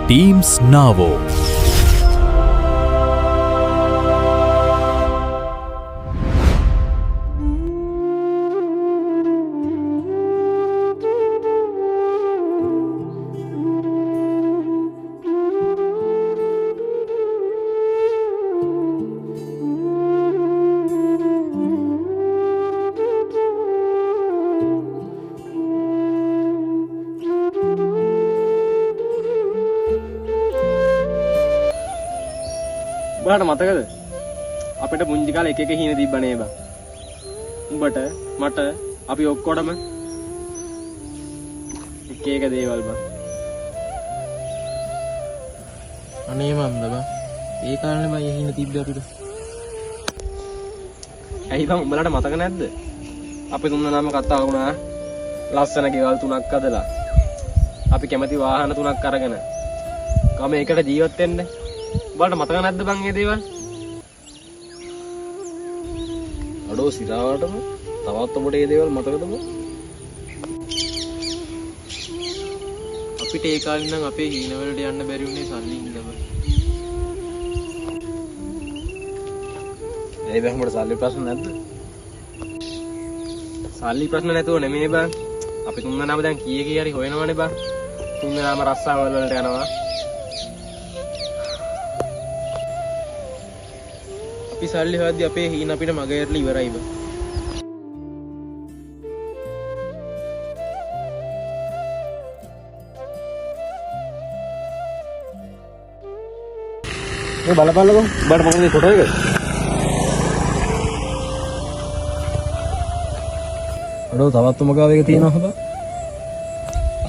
Teams Navo. උඹට මතකද අපිට පුංචි කාලේ එක එක හීන තිබ්බනේ බං. උඹට මට අපි ඔක්කොටම එක එක දේවල් බං. අනේ මන්ද බං. ඒ කාලේ මම හීන තිබ්බේ අපිට. ඇයි බං උඹලට මතක නැද්ද? අපි තුන්දෙනාම කතා වුණා ලස්සන ගෙවල් 3ක් අදලා. අපි කැමති වාහන 3ක් අරගෙන ගම එකට ජීවත් වෙන්න. උඹලට මතක නැද්ද බං මේ දේවල්? අඩෝ සිරාවටම තවත් ඔබට මේ දේවල් මතකද බං? අපිට ඒ කාලේ නම් අපේ හීන වලට යන්න බැරි වුණේ සල්ලි හින්දා බං. ඒ බං උඹට සල්ලි ප්‍රශ්න නැද්ද? සල්ලි ප්‍රශ්න නැතුව නෙමෙයි බං. අපි තුන්දෙනාම දැන් කීයේ හරි හොයනවනේ බං. තුන්දෙනාම රස්සාවල් වලට යනවා. අපි සල්ලි හොයද්දී අපේ හීන අපිට මග ඇරලා ඉවරයි බං. මේ බලපල්ලකෝ උඹට මොකද මේ ෆොටෝ එක? අඩෝ තවත් උමගාව එක තියෙනවා බං.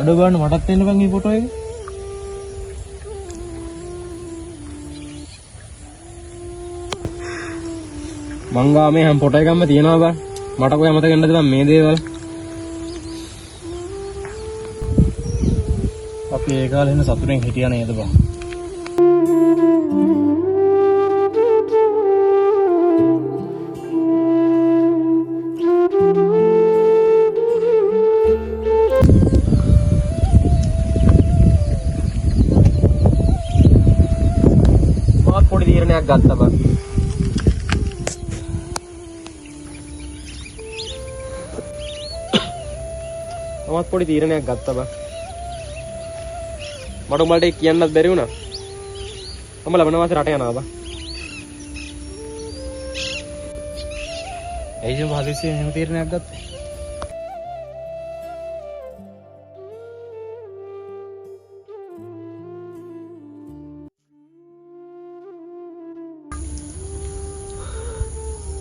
අඩෝ බලන්න මටත් එන්න බං මේ ෆොටෝ එක. මංගා මේ හැම ෆොටෝ එකක්ම තියෙනවා බං. මට කොහේ මතක නැද්ද බං මේ දේවල්? අපි ඒ කාලේ ඉන්න සතුටෙන් හිටියා නේද බං? මාත් පොඩි තීරණයක් ගත්තා බං. මමත් පොඩි තීරණයක් ගත්තා බං. මට උඹලට කියන්නත් බැරි වුණා. මම ලබන මාසේ රට යනවා බං. ඇයිද හදිස්සියෙන් එහෙම තීරණයක් ගත්තේ?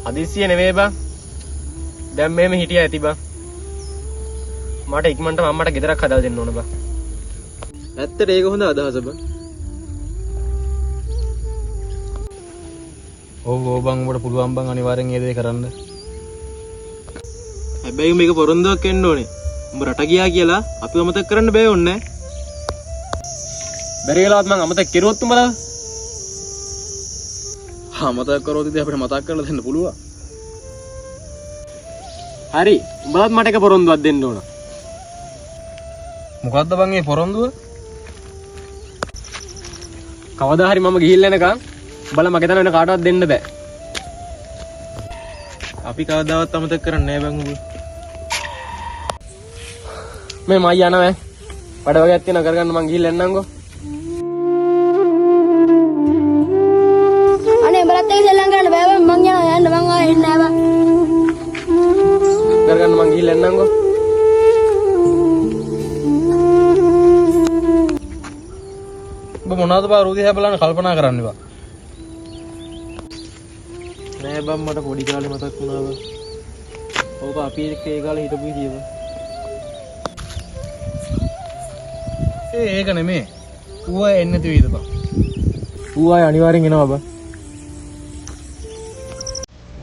හදිස්සිය නෙවෙයි බං. දැන් මෙහෙම හිටියා ඇති බං. මට ඉක්මනට මම්මට ගෙදරක් හදලා දෙන්න ඕන බං. ඇත්තට ඒක හොඳ අදහස බං. ඔව් බං උඹට පුළුවන් බං අනිවාර්යෙන් ඒ දේ කරන්න. හැබැයි මේක පොරොන්දුවක් වෙන්න ඕනේ. උඹ රට ගියා කියලා අපිව අමතක කරන්න බෑ ඕනේ. බැරි වෙලාවත් මං අමතක කෙරුවොත් උඹලා මතක් කරොත් ඉතින් අපිට මතක් කරලා දෙන්න පුළුවන්. හරි උඹලත් මට එක පොරොන්දුවක් දෙන්න ඕන. මොකද්ද බං මේ පොරොන්දුව? කවදා හරි මම ගිහිල්ලා එනකන් උඹලා මගේ තන වෙන කාටවත් දෙන්න බෑ. අපි කවදාවත් අමතක කරන්නේ නෑ බං උඹ. මේ මයි යනවා. වැඩ වගේක් තියෙනවා කරගන්න මං ගිහිල්ලා එන්නම්කෝ. අනේ බරත් එක සෙල්ලම් කරන්න බෑ බං මං යනවා යන්න මං ආයෙ එන්නේ නෑ බං. කරගන්න මං ගිහිල්ලා එන්නම්කෝ. ඔබ මොනවද බා රෝදි හැබලන කල්පනා කරන්නේ බා? නෑ බං මට පොඩි කාලේ මතක් වුණා බං. ඕක අපි එක්ක ඒ කාලේ හිටපු විදිය බං. ඒක නෙමෙයි. ඌ අය එන්නේ නැති බං. ඌ ආයෙ අනිවාර්යෙන් එනවා බං.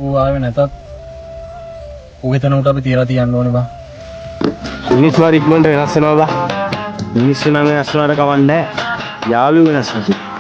ඌ ආවේ නැතත් ඌගේ තන උට අපි තියලා තියන්න ඕනේ බං. මිනිස්සු හරි ඉක්මනට වෙනස් වෙනවා බං. මිනිස්සු නම් වෙනස් වුණාට කවන්නේ නැහැ. යාළුවෝ වෙනස් වෙනවා.